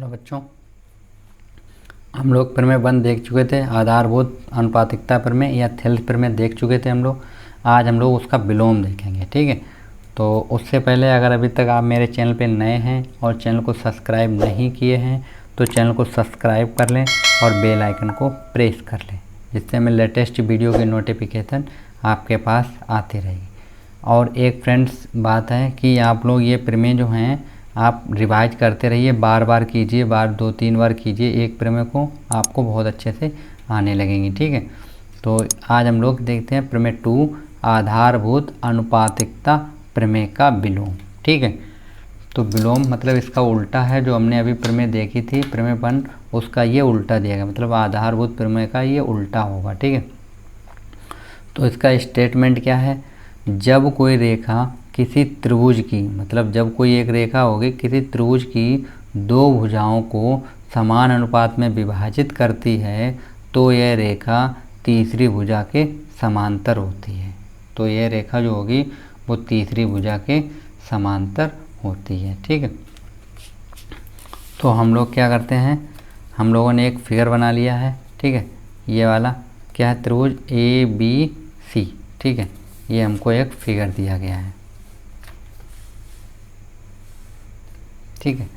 Hello बच्चों, हम लोग प्रमेय 1 देख चुके थे। आधारभूत अनुपातिकता प्रमेय या थेल्स प्रमेय देख चुके थे हम लोग। आज हम लोग उसका विलोम देखेंगे, ठीक है। तो उससे पहले अगर अभी तक आप मेरे चैनल पे नए हैं और चैनल को सब्सक्राइब नहीं किए हैं तो चैनल को सब्सक्राइब कर लें और बेल आइकन को प्रेस कर लें, जिससे मैं लेटेस्ट वीडियो की नोटिफिकेशन आपके पास आती रहेगी। और एक फ्रेंड्स बात है कि आप लोग ये प्रमेय जो हैं आप रिवाइज करते रहिए, बार बार कीजिए, 2-3 बार कीजिए एक प्रमेय को, आपको बहुत अच्छे से आने लगेंगी, ठीक है। तो आज हम लोग देखते हैं प्रमेय 2 आधारभूत अनुपातिकता प्रमेय का विलोम, ठीक है। तो विलोम मतलब इसका उल्टा है। जो हमने अभी प्रमेय देखी थी प्रमेय 1, उसका ये उल्टा दिया गया, मतलब आधारभूत प्रमेय का ये उल्टा होगा, ठीक है। तो इसका स्टेटमेंट क्या है? जब कोई रेखा किसी त्रिभुज की, मतलब जब कोई एक रेखा होगी किसी त्रिभुज की दो भुजाओं को समान अनुपात में विभाजित करती है तो यह रेखा तीसरी भुजा के समांतर होती है। तो यह रेखा जो होगी वो तीसरी भुजा के समांतर होती है, ठीक है। तो हम लोग क्या करते हैं, हम लोगों ने एक फिगर बना लिया है, ठीक है। ये वाला क्या है? त्रिभुज ABC, ठीक है। ये हमको एक फिगर दिया गया है, ठीक है।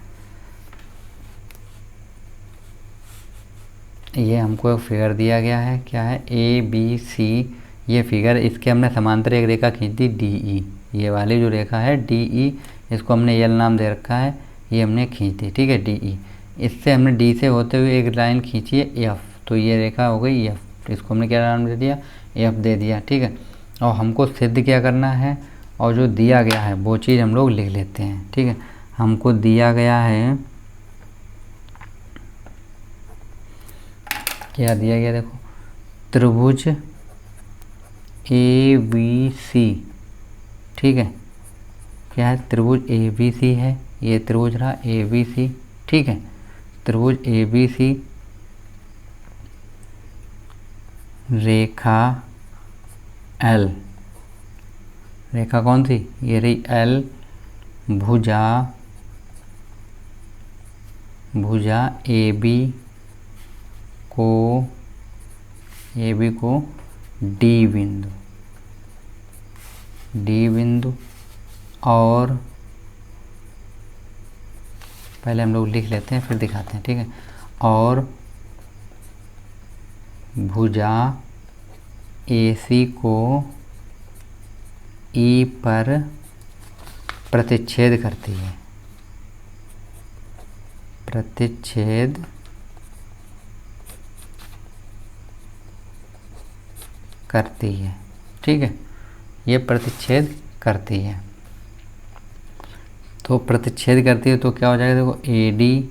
ये हमको एक फिगर दिया गया है, क्या है? ABC। ये फिगर, इसके हमने समांतर एक रेखा खींच दी DE। ये वाली जो रेखा है DE, इसको हमने L नाम दे रखा है, ये हमने खींच दी, ठीक है, DE। इससे हमने D से होते हुए एक लाइन खींची है F, तो ये रेखा हो गई F। इसको हमने क्या नाम दे दिया? F दे दिया, ठीक है। और हमको सिद्ध क्या करना है, और जो दिया गया है वो चीज़ हम लोग लिख लेते हैं, ठीक है। हमको दिया गया है, क्या दिया गया देखो, त्रिभुज ABC, ठीक है। क्या है? त्रिभुज ABC है, ये त्रिभुज रहा ABC, ठीक है। त्रिभुज ABC, रेखा L, रेखा कौन सी? ये रही L, भुजा AB को D बिंदु, और पहले हम लोग लिख लेते हैं फिर दिखाते हैं, ठीक है। और भुजा AC को E पर प्रतिच्छेद करती है, प्रतिच्छेद करती है, ठीक है। ये प्रतिच्छेद करती है, तो प्रतिच्छेद करती है तो क्या हो जाएगा देखो, AD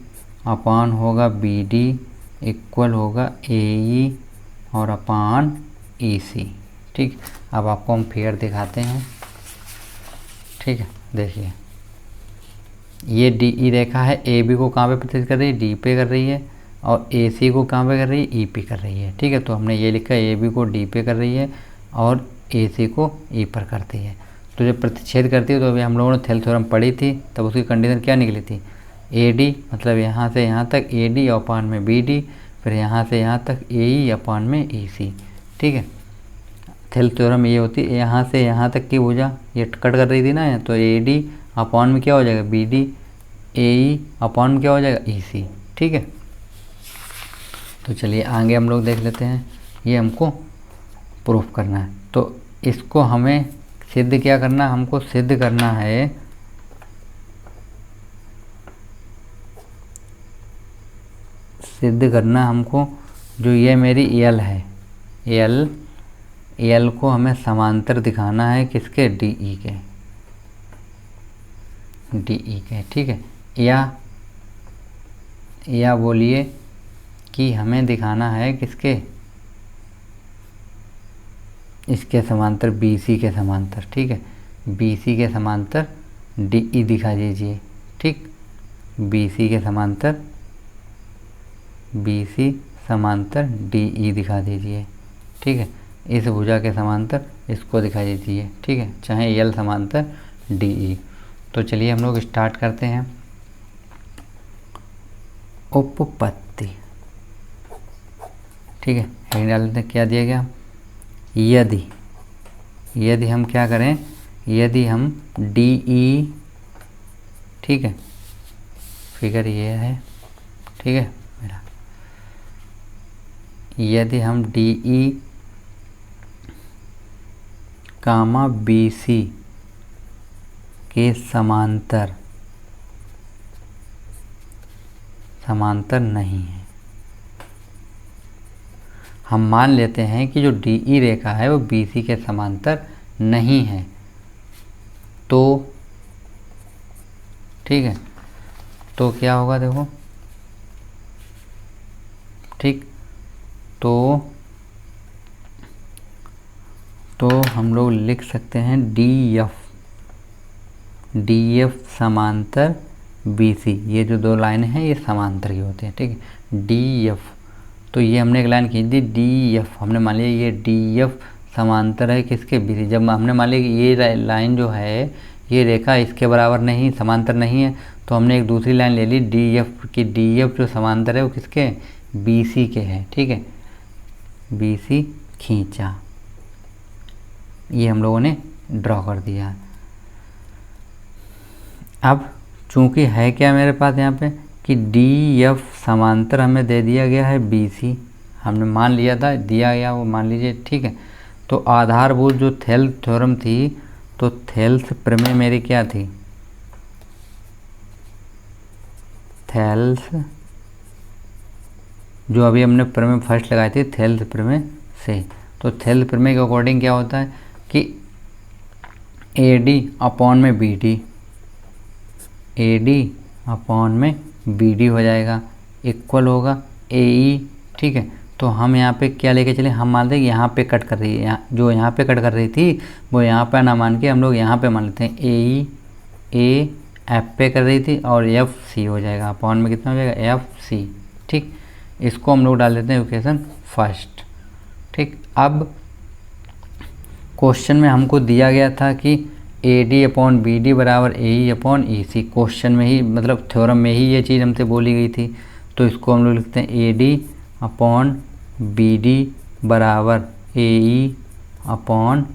अपान होगा BD इक्वल होगा AE और अपान EC, ठीक। अब आपको हम फिगर दिखाते हैं, ठीक है। देखिए ये DE रेखा है, AB को कहाँ पे प्रतिच्छेद कर रही है? D पे कर रही है, और AC को कहाँ पे कर रही है? E पे कर रही है, ठीक है। तो हमने ये लिखा है AB को D पे कर रही है और AC को E पर करती है। तो जब प्रतिच्छेद करती है तो अभी हम लोगों ने थेल्स थ्योरम पढ़ी थी, तब उसकी कंडीशन क्या निकली थी? AD मतलब यहाँ से यहाँ तक AD अपान में BD, फिर यहाँ से यहाँ तक AE अपान में EC, ठीक है। थेल्स थ्योरम ये होती है, यहाँ से यहाँ तक की भुजा ये कट कर रही थी ना, तो AD अपान में क्या हो जाएगा? BD, AE अपान में क्या हो जाएगा? EC, ठीक है। तो चलिए आगे हम लोग देख लेते हैं, ये हमको प्रूफ करना है। तो इसको हमें सिद्ध क्या करना है? हमको सिद्ध करना है हमको जो ये मेरी L है, L को हमें समांतर दिखाना है किसके? DE के, ठीक है। या बोलिए कि हमें दिखाना है किसके? इसके समांतर BC के समांतर, ठीक है। BC के समांतर DE दिखा दीजिए, ठीक। BC समांतर DE दिखा दीजिए, ठीक है। इस भुजा के समांतर इसको दिखा दीजिए, ठीक है, चाहे L समांतर DE। तो चलिए हम लोग स्टार्ट करते हैं। उपपत्ति। ठीक है, हेडिंग डाल देते हैं। क्या दिया गया? यदि हम क्या करें, यदि हम डी ई, ठीक है, फिगर ये है, ठीक है मेरा, यदि हम डी ई कामा बी सी के समांतर नहीं है, हम मान लेते हैं कि जो डी ई रेखा है वो बी सी के समांतर नहीं है, तो ठीक है, तो क्या होगा देखो, ठीक, तो हम लोग लिख सकते हैं डी एफ समांतर बी सी। ये जो दो लाइन हैं ये समांतर ही होते हैं, ठीक है, डी एफ। तो ये हमने एक लाइन खींच दी डी एफ, हमने मान लिया ये डी एफ समांतर है किसके? B C. जब हमने मान लिया कि ये लाइन जो है ये रेखा इसके बराबर नहीं, समांतर नहीं है, तो हमने एक दूसरी लाइन ले ली डी एफ की। डी एफ जो समांतर है वो किसके? बी सी के है, ठीक है, बी सी खींचा, ये हम लोगों ने ड्रॉ कर दिया। अब चूंकि है क्या मेरे पास यहाँ पे कि डी एफ समांतर हमें दे दिया गया है बी सी, हमने मान लिया था, दिया गया वो मान लीजिए, ठीक है। तो आधारभूत जो थेल्स थ्योरम थी, तो थेल्स प्रमेय मेरी क्या थी? थेल्स जो अभी हमने प्रमेय फर्स्ट लगाई थी थेल्स प्रमेय से, तो थेल्स प्रमेय के अकॉर्डिंग क्या होता है कि ए डी अपॉन में B D, A D upon में बी डी हो जाएगा, इक्वल होगा ए ई, ठीक है। तो हम यहाँ पे क्या लेके चले, हम मान लें कि यहाँ पे कट कर रही है, जो यहाँ पे कट कर रही थी वो यहाँ पे ना मान के हम लोग यहाँ पे मान लेते हैं ए ई, ए एफ पे कर रही थी और एफ सी हो जाएगा, अपॉन में कितना हो जाएगा? एफ सी, ठीक। इसको हम लोग डाल देते हैं इक्वेशन फर्स्ट, ठीक। अब क्वेश्चन में हमको दिया गया था कि A D upon B D बराबर A E upon E C, question में ही मतलब थ्योरम में ही ये चीज़ हमसे बोली गई थी, तो इसको हम लोग लिखते हैं A D upon B D बराबर ए ई अपॉन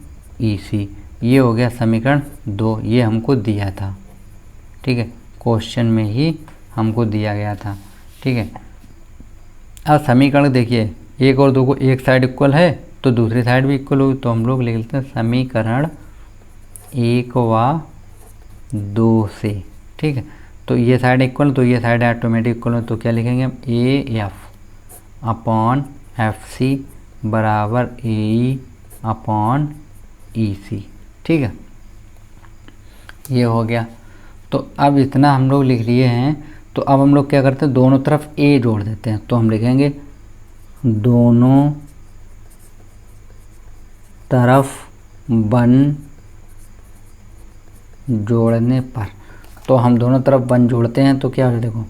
ई सी। ये हो गया समीकरण 2, ये हमको दिया था, ठीक है, क्वेश्चन में ही हमको दिया गया था, ठीक है। अब समीकरण देखिए, 1 और 2 को एक साइड इक्वल है तो दूसरी साइड भी इक्वल होगी, तो हम लोग लिख लेते हैं समीकरण 1 व 2 से, ठीक है। तो ये साइड इक्वल तो ये साइड ऑटोमेटिक इक्वल हो, तो क्या लिखेंगे हम? A F upon F C बराबर ए ई अपॉन ई सी, ठीक है, ये हो गया। तो अब इतना हम लोग लिख लिए हैं, तो अब हम लोग क्या करते हैं, दोनों तरफ ए जोड़ देते हैं, तो हम लिखेंगे दोनों तरफ 1 जोड़ने पर, तो हम दोनों तरफ 1 जोड़ते हैं तो क्या हो जाए देखो,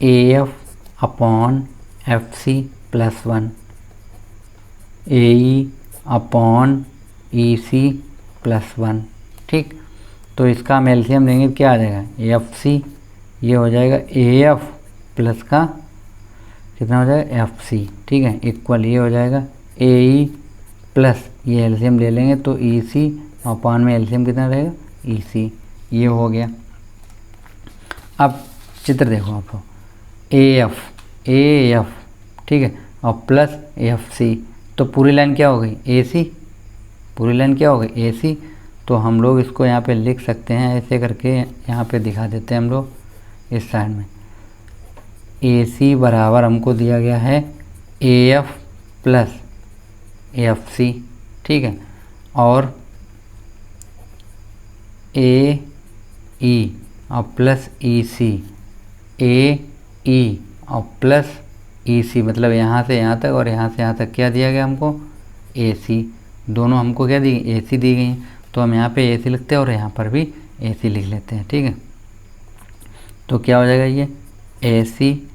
A F upon F C plus 1, A E upon E C plus 1, ठीक। तो इसका हम एलसीएम लेंगे, क्या आ जाएगा? एफ सी, ये हो जाएगा ए एफ प्लस का कितना हो जाएगा? एफ सी, ठीक है, इक्वल ये हो जाएगा ए ई प्लस ये एलसीएम ले लेंगे तो ई सी अपॉन में एलसीएम कितना रहेगा? ई सी, ये हो गया। अब चित्र देखो आपको, ए एफ, ठीक है, और प्लस एफ सी, तो पूरी लाइन क्या हो गई? ए सी, पूरी लाइन क्या हो गई? ए सी। तो हम लोग इसको यहाँ पे लिख सकते हैं ऐसे करके, यहाँ पे दिखा देते हैं हम लोग इस साइड में, ए सी बराबर हमको दिया गया है A F plus F C, ठीक है, और ए ई और प्लस ई सी, ए ई और प्लस ई सी, मतलब यहाँ से यहाँ तक और यहाँ से यहाँ तक क्या दिया गया हमको? ए सी। दोनों हमको क्या दी? ए सी दी गई, तो हम यहाँ पे ए सी लिखते हैं और यहाँ पर भी ए सी लिख लेते हैं, ठीक है। तो क्या हो जाएगा? ये ए सी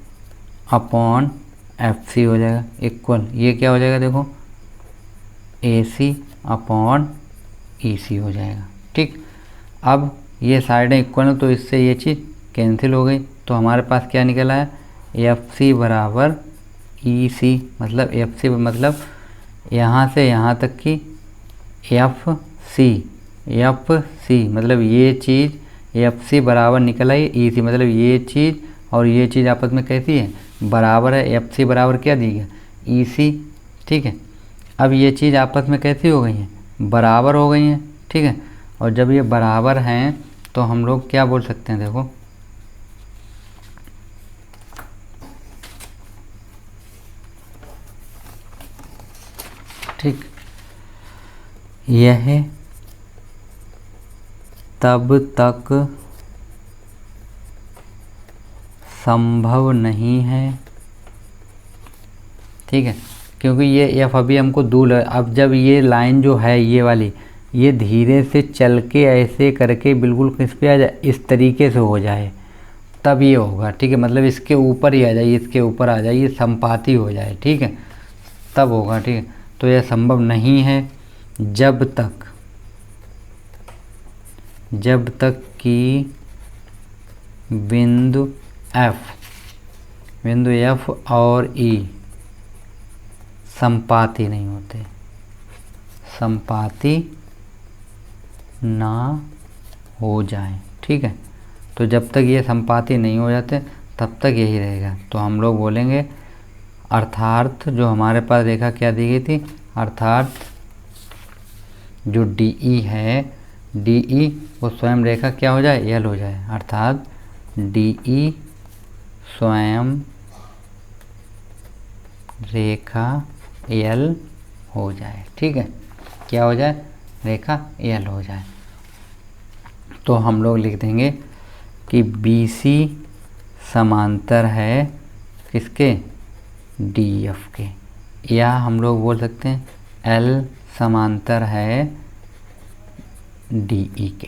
अपॉन एफ सी हो जाएगा, इक्वल ये क्या हो जाएगा देखो, ए सी अपॉन ई सी हो जाएगा, ठीक। अब ये साइडें इक्वल है तो इससे ये चीज़ कैंसिल हो गई, तो हमारे पास क्या निकल आया? एफ सी बराबर ई सी, मतलब एफ सी मतलब यहाँ से यहाँ तक की एफ सी मतलब ये चीज़ एफ सी बराबर निकल आई ई सी, मतलब ये चीज़ और ये चीज़ आपस में कैसी है, बराबर है। एफ सी बराबर क्या दी गया, ई सी, ठीक है। अब ये चीज़ आपस में कैसी हो गई हैं, बराबर हो गई हैं, ठीक है। और जब ये बराबर हैं तो हम लोग क्या बोल सकते हैं, देखो ठीक, यह तब तक संभव नहीं है, ठीक है, क्योंकि ये एफ अभी हमको दूर है। अब जब ये लाइन जो है ये वाली, ये धीरे से चल के ऐसे करके बिल्कुल किस पे आ जाए, इस तरीके से हो जाए, तब ये होगा, ठीक है। मतलब इसके ऊपर ही आ जाए, इसके ऊपर आ जाए, ये संपाती हो जाए, ठीक है, तब होगा, ठीक है। तो यह संभव नहीं है जब तक कि बिंदु एफ और ई संपाती नहीं होते, संपाती ना हो जाए, ठीक है। तो जब तक ये संपाती नहीं हो जाते तब तक यही रहेगा। तो हम लोग बोलेंगे अर्थात जो हमारे पास रेखा क्या दी गई थी, अर्थात जो डी ई है, डी ई वो स्वयं रेखा क्या हो जाए, एल हो जाए, अर्थात डी ई स्वयं रेखा एल हो जाए, ठीक है। क्या हो जाए, रेखा एल हो जाए। तो हम लोग लिख देंगे कि बी सी समांतर है किसके, डी एफ के, या हम लोग बोल सकते हैं एल समांतर है डी ई के,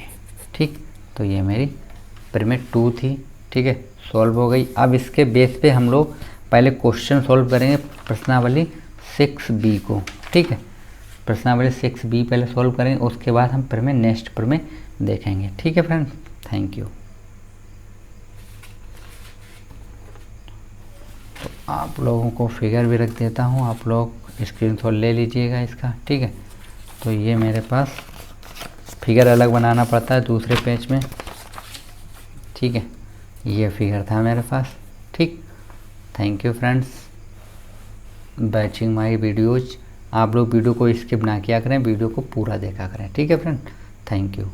ठीक। तो ये मेरी पिरामिड 2 थी, ठीक है, सॉल्व हो गई। अब इसके बेस पे हम लोग पहले क्वेश्चन सॉल्व करेंगे प्रश्नावली 6B को, ठीक है। प्रश्नावली 6B पहले सॉल्व करेंगे, उसके बाद हम फिर में नेक्स्ट पर में देखेंगे, ठीक है फ्रेंड्स, थैंक यू। तो आप लोगों को फिगर भी रख देता हूँ, आप लोग स्क्रीनशॉट ले लीजिएगा इसका, ठीक है। तो ये मेरे पास फिगर अलग बनाना पड़ता है दूसरे पेज में, ठीक है, ये फिगर था मेरे पास, ठीक। Thank you friends watching my videos. आप लोग वीडियो को स्किप ना किया करें, वीडियो को पूरा देखा करें, ठीक है फ्रेंड, थैंक यू।